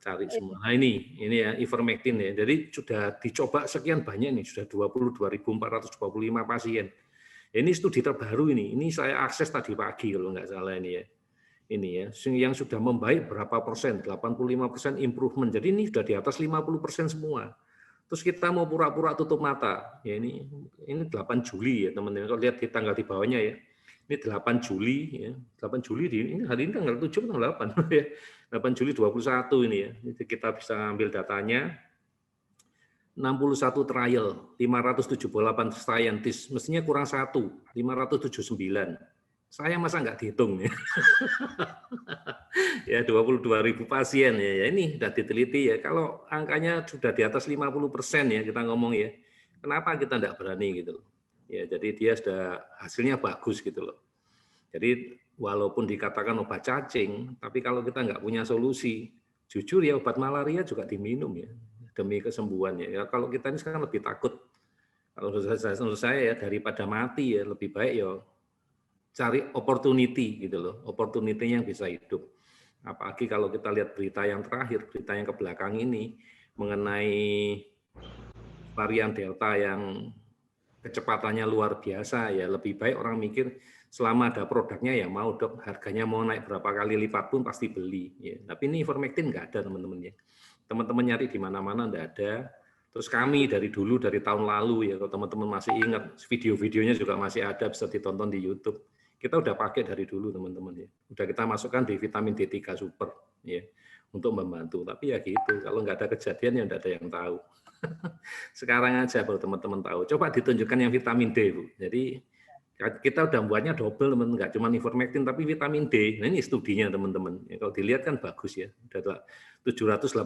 cari semua. Nah ini ya ivermectin ya. Jadi sudah dicoba sekian banyak nih, sudah 22.425 pasien. Ini studi terbaru ini. Ini saya akses tadi pagi kalau nggak salah ini ya. Ini ya, yang sudah membaik berapa persen? 85% improvement. Jadi ini sudah di atas 50% semua. Terus kita mau pura-pura tutup mata. Ya ini 8 Juli ya teman-teman. Kalau lihat di tanggal di bawahnya ya. Ini 8 Juli ya. 8 Juli ini hari ini tanggal 7 tanggal 8 ya. 8 Juli 21 ini ya. Jadi kita bisa ambil datanya. 61 trial, 578 scientist, mestinya kurang 1, 579. Saya masa nggak dihitung ya. Ya 22.000 pasien ya. Ini sudah diteliti ya. Kalau angkanya sudah di atas 50% ya kita ngomong ya. Kenapa kita nggak berani gitu loh. Ya jadi dia sudah hasilnya bagus gitu loh. Jadi walaupun dikatakan obat cacing, tapi kalau kita nggak punya solusi, jujur ya obat malaria juga diminum ya demi kesembuhannya. Ya kalau kita ini sekarang lebih takut, kalau menurut saya ya daripada mati ya lebih baik ya cari opportunity gitu loh, opportunity yang bisa hidup. Apalagi kalau kita lihat berita yang terakhir, berita yang ke belakang ini mengenai varian Delta yang kecepatannya luar biasa ya, lebih baik orang mikir selama ada produknya ya mau dok, harganya mau naik berapa kali lipat pun pasti beli. Ya. Tapi ini ivermectin nggak ada teman-teman ya. Teman-teman nyari di mana-mana nggak ada. Terus kami dari dulu, dari tahun lalu ya, kalau teman-teman masih ingat, video-videonya juga masih ada, bisa ditonton di YouTube. Kita udah pakai dari dulu teman-teman ya. Udah kita masukkan di vitamin D3 super ya untuk membantu. Tapi ya gitu, kalau nggak ada kejadian ya nggak ada yang tahu. Sekarang aja baru teman-teman tahu. Coba ditunjukkan yang vitamin D, Bu. Jadi kita udah buatnya double, teman, nggak cuma ivermectin tapi vitamin D. Nah ini studinya teman-teman. Ya, kalau dilihat kan bagus ya. Udah 785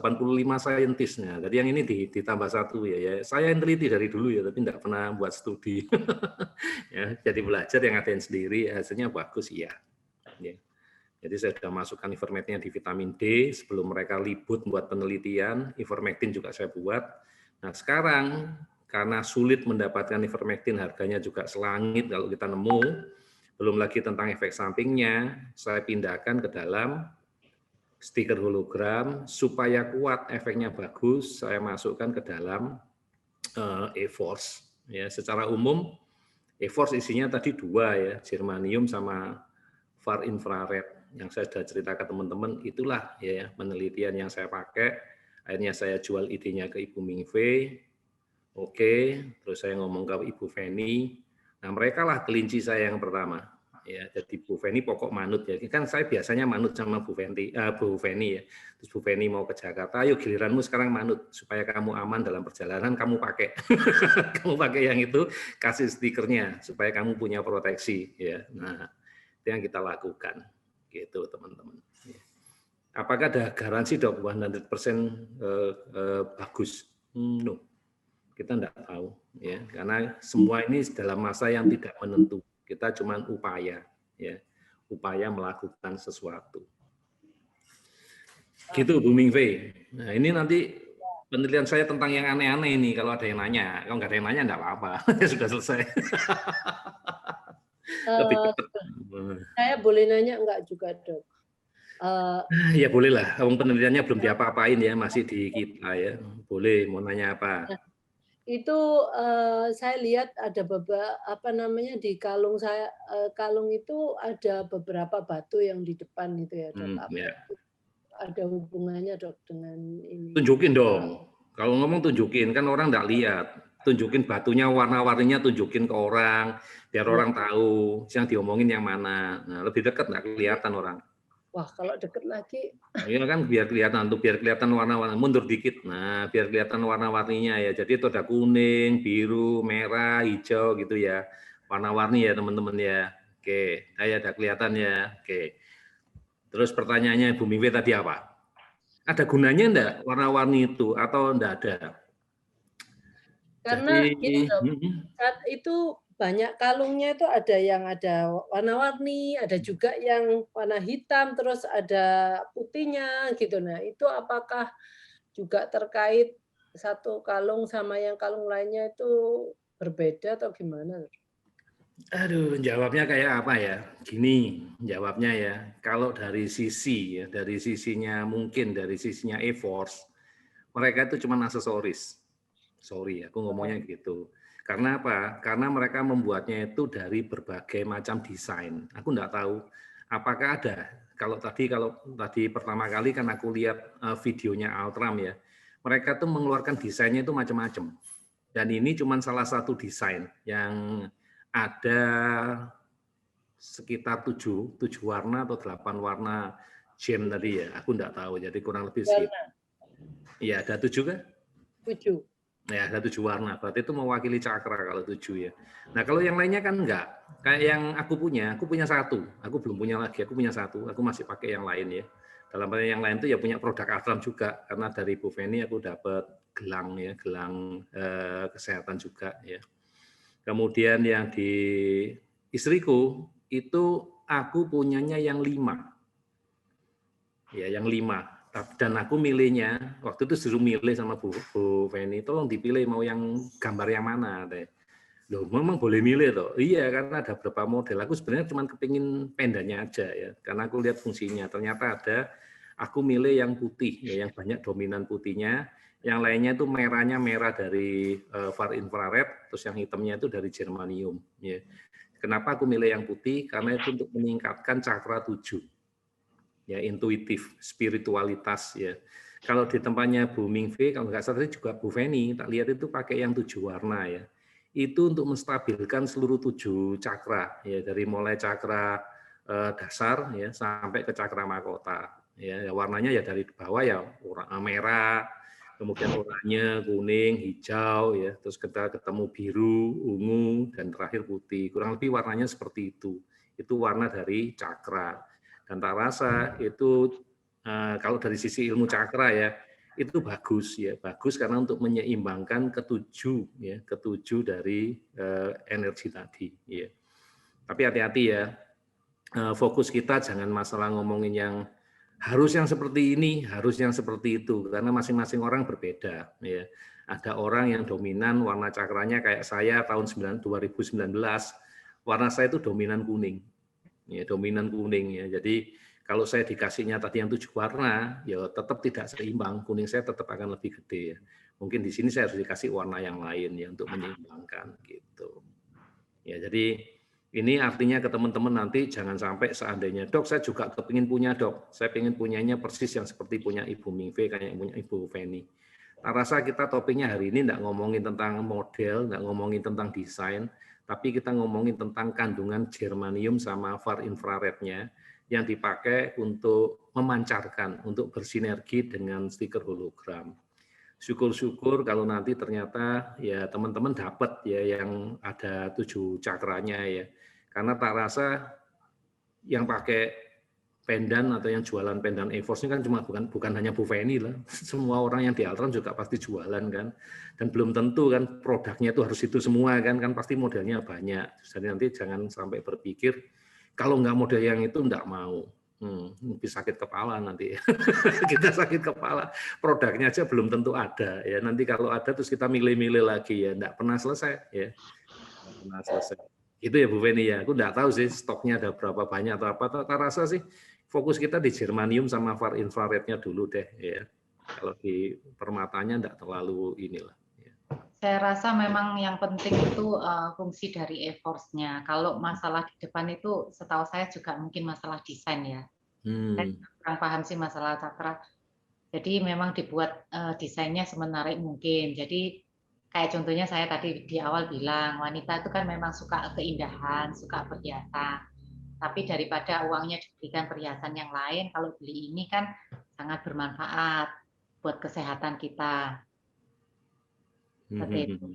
saintis. Nah, tadi yang ini ditambah satu ya. Ya saya yang teliti dari dulu ya, tapi nggak pernah buat studi. Ya, jadi belajar yang ada yang sendiri, hasilnya bagus ya. Ya. Jadi saya sudah masukkan ivermectinnya di vitamin D sebelum mereka libur buat penelitian. Ivermectin juga saya buat. Nah sekarang karena sulit mendapatkan ivermectin, harganya juga selangit kalau kita nemu, belum lagi tentang efek sampingnya, saya pindahkan ke dalam stiker hologram supaya kuat, efeknya bagus, saya masukkan ke dalam E-Force. Ya, secara umum E-Force isinya tadi dua ya, germanium sama far infrared. Yang saya sudah cerita ke teman-teman, itulah ya penelitian yang saya pakai. Akhirnya saya jual idenya ke Ibu Mingve. Oke, terus saya ngomong ke Ibu Feni. Nah, mereka lah kelinci saya yang pertama. Ya, jadi Bu Feni pokok manut ya. Kan saya biasanya manut sama Bu Feni ya. Terus Bu Feni mau ke Jakarta, ayo giliranmu sekarang manut supaya kamu aman dalam perjalanan, kamu pakai. Kamu pakai yang itu, kasih stikernya supaya kamu punya proteksi ya. Nah, itu yang kita lakukan. Gitu, teman-teman. Apakah ada garansi dok 100% bagus? No. Kita tidak tahu ya, karena semua ini dalam masa yang tidak menentu. Kita cuma upaya ya, upaya melakukan sesuatu. Gitu Bu Mingve. Nah, ini nanti penelitian saya tentang yang aneh-aneh ini kalau ada yang nanya. Kalau nggak ada yang nanya enggak apa-apa. Sudah selesai. Lebih cepat. Saya boleh nanya enggak juga, Dok? Ya boleh lah, penelitiannya belum diapa-apain ya, masih di kita ya. Boleh, mau nanya apa? Itu saya lihat ada apa namanya di kalung saya, kalung itu ada beberapa batu yang di depan itu ya, Dok. Apa Ya. itu ada hubungannya, Dok, dengan ini? Tunjukin dong. Kalau ngomong tunjukin, kan orang nggak lihat. Tunjukin batunya, warna-warninya tunjukin ke orang, biar orang tahu yang diomongin yang mana. Nah, lebih dekat nggak kelihatan orang. Wah, kalau deket lagi. Iya kan biar kelihatan tuh, biar kelihatan warna-warni. Mundur dikit. Nah, biar kelihatan warna-warninya ya. Jadi itu ada kuning, biru, merah, hijau gitu ya. Warna-warni ya teman-teman ya. Oke, ada kelihatan ya. Oke. Terus pertanyaannya Bu Mingwe tadi apa? Ada gunanya enggak warna-warni itu atau enggak ada? Karena Jadi, gini, Dok, saat itu banyak kalungnya itu ada yang ada warna-warni, ada juga yang warna hitam, terus ada putihnya gitu. Nah, itu apakah juga terkait satu kalung sama yang kalung lainnya itu berbeda atau gimana? Aduh, jawabnya kayak apa ya? Gini, jawabnya ya. Kalau dari sisi ya, dari sisinya mungkin dari sisinya e-force, mereka itu cuma aksesoris. Sorry, aku ngomongnya gitu. Karena apa? Karena mereka membuatnya itu dari berbagai macam desain. Aku nggak tahu apakah ada. Kalau tadi pertama kali kan aku lihat videonya Altram ya. Mereka tuh mengeluarkan desainnya itu macam-macam. Dan ini cuma salah satu desain yang ada sekitar tujuh warna atau 8 warna gem tadi ya. Aku enggak tahu, jadi kurang lebih segitu. Warna Iya, ada 7 kan? 7. Ya, ada 7 warna. Berarti itu mewakili cakra kalau 7 ya. Nah, kalau yang lainnya kan enggak. Kayak yang aku punya satu. Aku belum punya lagi, aku punya satu. Aku masih pakai yang lain ya. Dalam hal yang lain itu ya punya produk Altram juga. Karena dari Bu Feni aku dapat gelang ya, gelang kesehatan juga ya. Kemudian yang di istriku itu aku punyanya yang 5. Ya, yang 5. Dan aku milihnya, waktu itu disuruh milih sama Bu Feni, tolong dipilih mau yang gambar yang mana. Loh, memang boleh milih toh. Iya, karena ada beberapa model. Aku sebenarnya cuma kepingin pendannya aja ya, karena aku lihat fungsinya. Ternyata ada, aku milih yang putih, ya, yang banyak dominan putihnya. Yang lainnya itu merahnya merah dari far infrared, terus yang hitamnya itu dari germanium. Ya. Kenapa aku milih yang putih? Karena itu untuk meningkatkan cakra 7. Ya, intuitif, spiritualitas ya. Kalau di tempatnya Bu Mingfei, kalau nggak salah juga Bu Feni, tak lihat itu pakai yang 7 warna ya. Itu untuk menstabilkan seluruh 7 cakra ya, dari mulai cakra dasar ya sampai ke cakra mahkota. Ya, warnanya ya dari bawah ya merah, kemudian oranye, kuning, hijau ya, terus kita ketemu biru, ungu dan terakhir putih. Kurang lebih warnanya seperti itu. Itu warna dari cakra. Dan tak rasa itu kalau dari sisi ilmu cakra ya itu bagus ya, bagus karena untuk menyeimbangkan ketujuh dari energi tadi ya. Tapi hati-hati ya, fokus kita jangan masalah ngomongin yang harus yang seperti ini, harus yang seperti itu, karena masing-masing orang berbeda ya. Ada orang yang dominan warna cakranya kayak saya tahun 2019, warna saya itu dominan kuning ya, dominan kuning ya. Jadi kalau saya dikasihnya tadi yang 7 warna, ya tetap tidak seimbang. Kuning saya tetap akan lebih gede ya. Mungkin di sini saya harus dikasih warna yang lain ya untuk menyeimbangkan gitu. Ya, jadi ini artinya ke teman-teman nanti jangan sampai seandainya dok saya juga kepingin punya dok, saya ingin punyanya persis yang seperti punya Ibu Mingfei kayak yang punya Ibu Feni. Nah, rasa kita topiknya hari ini enggak ngomongin tentang model, enggak ngomongin tentang desain, tapi kita ngomongin tentang kandungan germanium sama far infrarednya yang dipakai untuk memancarkan, untuk bersinergi dengan stiker hologram. Syukur-syukur kalau nanti ternyata ya teman-teman dapat ya yang ada 7 cakranya ya. Karena tak rasa yang pakai pendan atau yang jualan pendan e-force ini kan cuma bukan hanya Bu Feni lah. Semua orang yang di Altram juga pasti jualan kan. Dan belum tentu kan produknya itu harus itu semua kan pasti modelnya banyak. Jadi nanti jangan sampai berpikir kalau nggak model yang itu nggak mau. Bisa sakit kepala nanti. Kita sakit kepala. Produknya aja belum tentu ada ya. Nanti kalau ada terus kita milih-milih lagi ya, nggak pernah selesai ya. Nggak pernah selesai. Itu ya Bu Feni ya. Aku nggak tahu sih stoknya ada berapa banyak atau apa. Tak rasa sih fokus kita di germanium sama far infrarednya dulu deh ya. Kalau di permatanya nggak terlalu inilah. Saya rasa memang yang penting itu fungsi dari e-force-nya. Kalau masalah di depan itu setahu saya juga mungkin masalah desain ya. Saya kurang paham sih masalah cakra. Jadi memang dibuat desainnya semenarik mungkin. Jadi kayak contohnya saya tadi di awal bilang, wanita itu kan memang suka keindahan, suka perhiasan. Tapi daripada uangnya diberikan perhiasan yang lain, kalau beli ini kan sangat bermanfaat buat kesehatan kita. Seperti itu.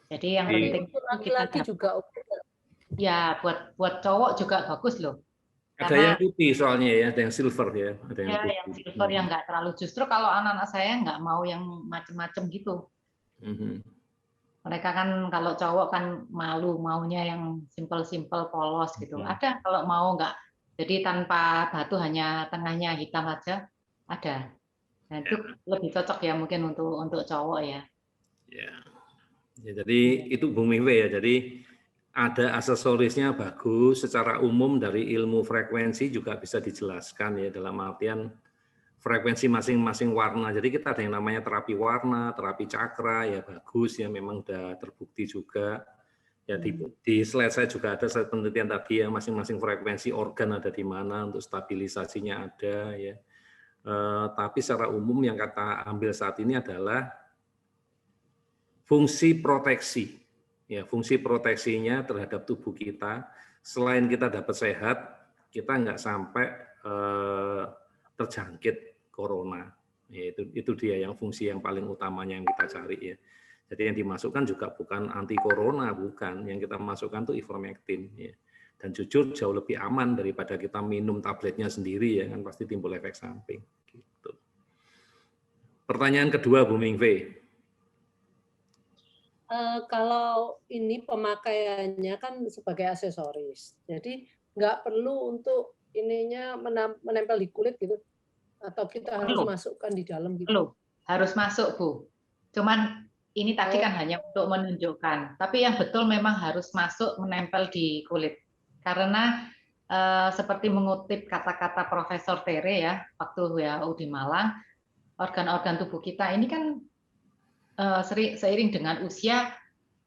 Jadi yang penting laki-laki juga oke. Ya, buat cowok juga bagus loh. Ada yang putih soalnya ya, ada yang silver ya. Ada yang putih. Yang silver yang nggak terlalu. Justru kalau anak-anak saya nggak mau yang macem-macem gitu. Mereka kan kalau cowok kan malu, maunya yang simple-simple, polos gitu. Ada kalau mau nggak, jadi tanpa batu hanya tengahnya hitam aja, ada. Nah, itu lebih cocok ya mungkin untuk cowok ya. Ya, jadi itu Bu Mingfei ya. Jadi ada aksesorisnya bagus, secara umum dari ilmu frekuensi juga bisa dijelaskan ya, dalam artian frekuensi masing-masing warna. Jadi kita ada yang namanya terapi warna, terapi cakra, ya bagus ya, memang sudah terbukti juga. Ya di slide saya juga ada penelitian tadi ya, masing-masing frekuensi organ ada di mana, untuk stabilisasinya ada ya. Tapi secara umum yang kata ambil saat ini adalah fungsi proteksi. Ya, fungsi proteksinya terhadap tubuh kita, selain kita dapat sehat, kita nggak sampai terjangkit corona. Ya, itu dia yang fungsi yang paling utamanya yang kita cari ya. Jadi yang dimasukkan juga bukan anti corona, bukan. Yang kita masukkan itu ivermectin. Ya. Dan jujur jauh lebih aman daripada kita minum tabletnya sendiri ya, kan pasti timbul efek samping. Gitu. Pertanyaan kedua, Bu Mingve. Kalau ini pemakaiannya kan sebagai aksesoris, jadi nggak perlu untuk ininya menempel di kulit gitu, atau kita harus masukkan di dalam gitu? Perlu, harus masuk Bu. Cuman ini tadi kan hanya untuk menunjukkan, tapi yang betul memang harus masuk menempel di kulit. Karena seperti mengutip kata-kata Profesor Tere ya, waktu WHO di Malang, organ-organ tubuh kita ini kan seiring dengan usia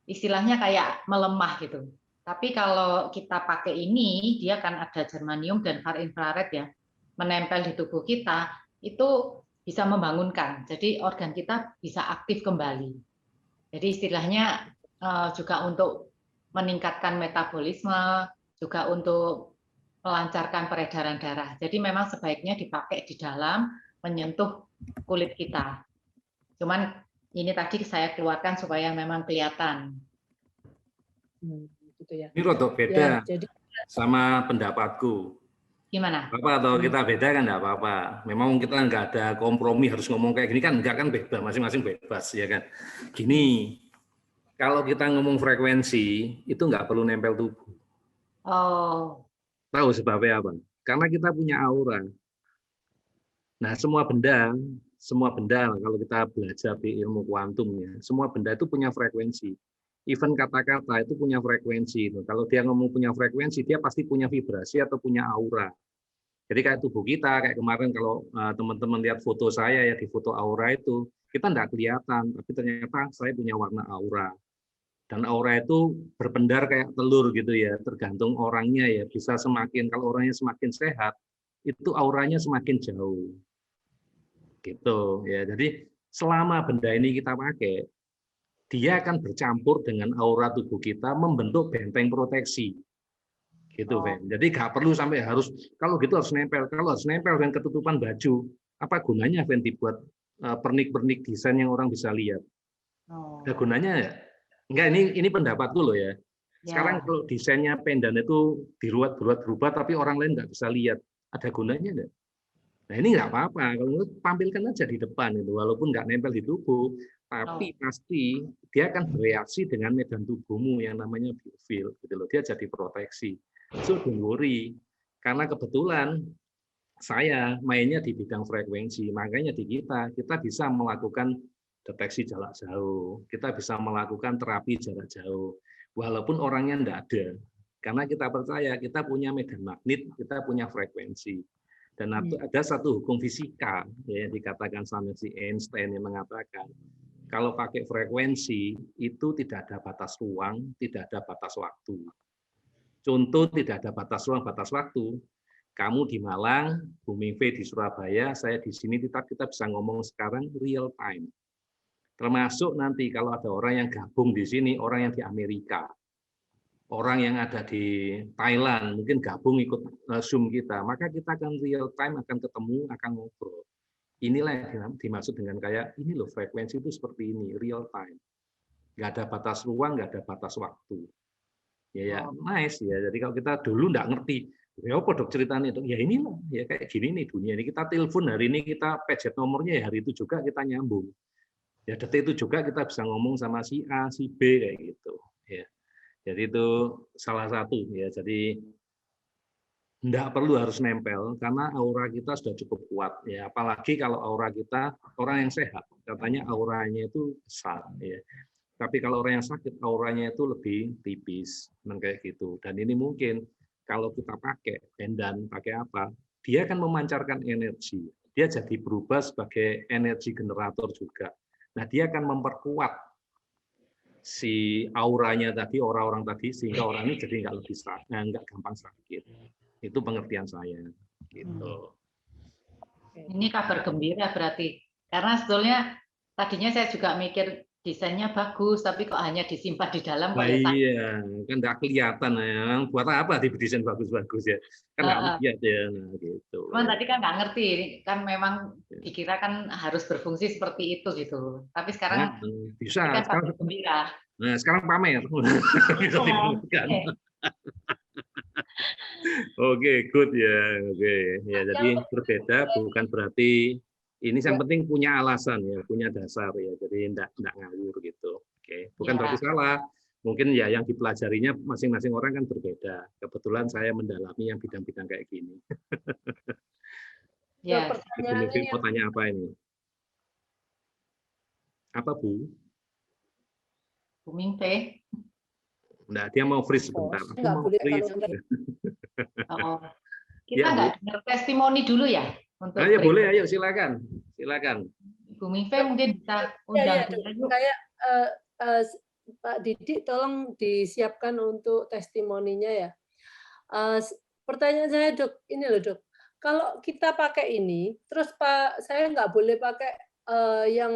istilahnya kayak melemah gitu. Tapi kalau kita pakai ini, dia kan ada germanium dan far infrared ya, menempel di tubuh kita, itu bisa membangunkan. Jadi organ kita bisa aktif kembali. Jadi istilahnya juga untuk meningkatkan metabolisme, juga untuk melancarkan peredaran darah. Jadi memang sebaiknya dipakai di dalam, menyentuh kulit kita. Cuman ini tadi saya keluarkan supaya memang kelihatan. Gitu ya. Ini rodok beda ya, jadi sama pendapatku. Gimana? Apa atau kita beda kan enggak apa-apa. Memang kita nggak ada kompromi harus ngomong kayak gini kan, enggak kan, bebas, masing-masing bebas ya kan. Gini, kalau kita ngomong frekuensi itu nggak perlu nempel tubuh. Oh. Tahu sebabnya apa? Karena kita punya aura. Nah, semua benda kalau kita belajar di ilmu kuantum ya, semua benda itu punya frekuensi. Even kata-kata itu punya frekuensi. Kalau dia ngomong punya frekuensi, dia pasti punya vibrasi atau punya aura. Jadi kayak tubuh kita, kayak kemarin kalau teman-teman lihat foto saya ya, di foto aura itu, kita enggak kelihatan, tapi ternyata saya punya warna aura. Dan aura itu berpendar kayak telur gitu ya, tergantung orangnya ya. Bisa semakin, kalau orangnya semakin sehat, itu auranya semakin jauh. Gitu ya. Jadi selama benda ini kita pakai, dia akan bercampur dengan aura tubuh kita, membentuk benteng proteksi. Gitu, Ben. Jadi nggak perlu sampai harus, kalau gitu harus nempel. Kalau harus nempel dan ketutupan baju, apa gunanya, Ben, dibuat pernik-pernik desain yang orang bisa lihat? Ada gunanya ya? Enggak, ini pendapatku loh ya. Sekarang kalau desainnya pendan itu diruat-ruat berubah, tapi orang lain nggak bisa lihat. Ada gunanya enggak? Nah ini nggak apa-apa, kalau tampilkan aja di depan itu, walaupun nggak nempel di tubuh, tapi pasti dia akan bereaksi dengan medan tubuhmu yang namanya biofil, gitu loh. Dia jadi proteksi. So don't worry, karena kebetulan saya mainnya di bidang frekuensi, makanya di kita bisa melakukan deteksi jarak jauh, kita bisa melakukan terapi jarak jauh, walaupun orangnya enggak ada, karena kita percaya kita punya medan magnet, kita punya frekuensi. Dan ada satu hukum fisika ya, dikatakan sama si Einstein yang mengatakan kalau pakai frekuensi itu tidak ada batas ruang, tidak ada batas waktu. Contoh, tidak ada batas ruang, batas waktu. Kamu di Malang, Bu Mingve di Surabaya, saya di sini, kita bisa ngomong sekarang real time. Termasuk nanti kalau ada orang yang gabung di sini, orang yang di Amerika, orang yang ada di Thailand, mungkin gabung ikut Zoom kita, maka kita akan real time, akan ketemu, akan ngobrol. Inilah yang dimaksud dengan kayak, ini loh frekuensi itu seperti ini, real time. Nggak ada batas ruang, nggak ada batas waktu. Ya, nice ya. Jadi kalau kita dulu nggak ngerti, ya apa dok ceritanya itu? Ya inilah, ya kayak gini nih dunia ini. Kita telepon hari ini, kita pencet nomornya, ya hari itu juga kita nyambung. Ya detik itu juga kita bisa ngomong sama si A, si B kayak gitu. Ya. Jadi itu salah satu ya. Jadi enggak perlu harus nempel karena aura kita sudah cukup kuat ya. Apalagi kalau aura kita orang yang sehat, katanya auranya itu besar ya. Tapi kalau orang yang sakit, auranya itu lebih tipis, kayak gitu. Dan ini mungkin kalau kita pakai pendan, pakai apa, dia akan memancarkan energi. Dia jadi berubah sebagai energi generator juga. Nah, dia akan memperkuat si auranya tadi, orang-orang tadi, sehingga orang ini jadi nggak gampang sakit. Itu pengertian saya. Gitu. Ini kabar gembira berarti. Karena sebetulnya tadinya saya juga mikir desainnya bagus, tapi kok hanya disimpan di dalam kok ya. Iya, kan nggak kelihatan ya. Buat apa desain bagus-bagus ya? Kan nggak lihat ya, nah, gitu. Cuman tadi kan nggak ngerti, kan memang dikira kan harus berfungsi seperti itu gitu. Tapi sekarang bisa. kan kabar gembira. Nah, sekarang pamer. Bisa dibutuhkan. Oke, good ya. Oke, ya jadi berbeda bukan berarti ini yang penting punya alasan ya, punya dasar ya. Jadi enggak ngawur gitu. Oke, bukan berarti salah. Mungkin ya yang dipelajarinya masing-masing orang kan berbeda. Kebetulan saya mendalami yang bidang-bidang kayak gini. Ya, pertanyaannya mau tanya apa ini? Apa, Bu? Bu Mingpe. Enggak, dia mau freeze sebentar. Enggak boleh freeze. Oh. Kita nggak dengar testimoni dulu ya? Untuk ayo boleh, ayo silakan. Silakan. Bu Mingpe mungkin bisa undang. Kayak Pak Didik tolong disiapkan untuk testimoninya ya. Pertanyaan saya Dok, ini loh Dok. Kalau kita pakai ini, terus Pak saya nggak boleh pakai yang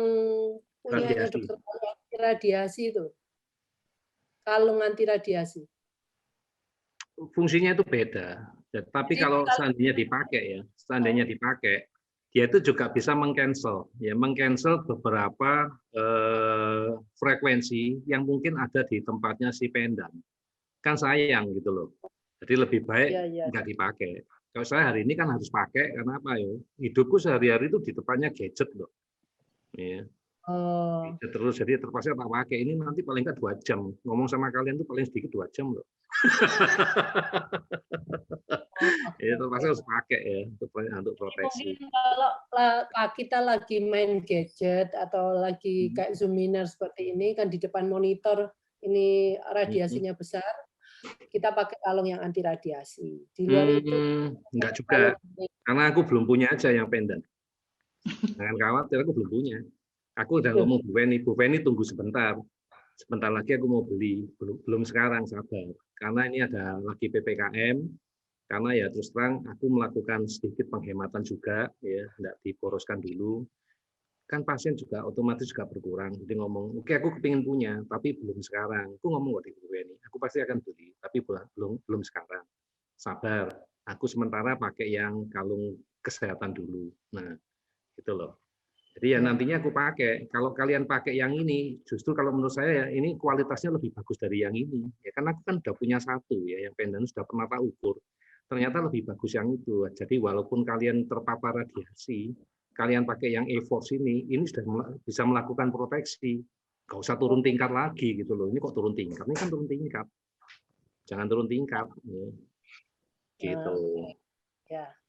punya dokter anti radiasi itu. Kalung anti radiasi. Fungsinya itu beda. Tapi kalau seandainya dipakai, dia itu juga bisa mengcancel beberapa frekuensi yang mungkin ada di tempatnya si pendan. Kan sayang gitu loh. Jadi lebih baik nggak dipakai. Kalau saya hari ini kan harus pakai karena apa ya? Hidupku sehari-hari itu di depannya gadget loh. Ya. Terus jadi terpaksa tak pakai ini nanti paling nggak 2 jam. Ngomong sama kalian tuh paling sedikit 2 jam loh. Ya terpaksa harus pakai ya untuk proteksi. Mungkin kalau kita lagi main gadget atau lagi kayak Zoominer seperti ini kan di depan monitor ini radiasinya besar, kita pakai kalung yang anti radiasi. Di luar itu enggak juga. Karena aku belum punya aja yang pendan. Jangan khawatir, aku belum punya. Aku udah ngomong Bu Feni tunggu sebentar. Sebentar lagi aku mau beli. Belum sekarang, sabar. Karena ini ada lagi PPKM. Karena ya terus terang aku melakukan sedikit penghematan juga, ya enggak diporoskan dulu. Kan pasien juga otomatis juga berkurang. Jadi ngomong, oke aku kepingin punya, tapi belum sekarang. Aku ngomong kok di Bu Feni, aku pasti akan beli, tapi belum sekarang. Sabar. Aku sementara pakai yang kalung kesehatan dulu. Nah, gitu loh. Jadi ya nantinya aku pakai. Kalau kalian pakai yang ini, justru kalau menurut saya ya ini kualitasnya lebih bagus dari yang ini. Ya kan aku kan udah punya satu ya, yang pendan sudah pernah tak ukur. Ternyata lebih bagus yang itu. Jadi walaupun kalian terpapar radiasi, kalian pakai yang E-Force ini sudah bisa melakukan proteksi. Gak usah turun tingkat lagi gitu loh. Ini kok turun tingkat? Ini kan turun tingkat. Jangan turun tingkat. Ya. Gitu. Ya.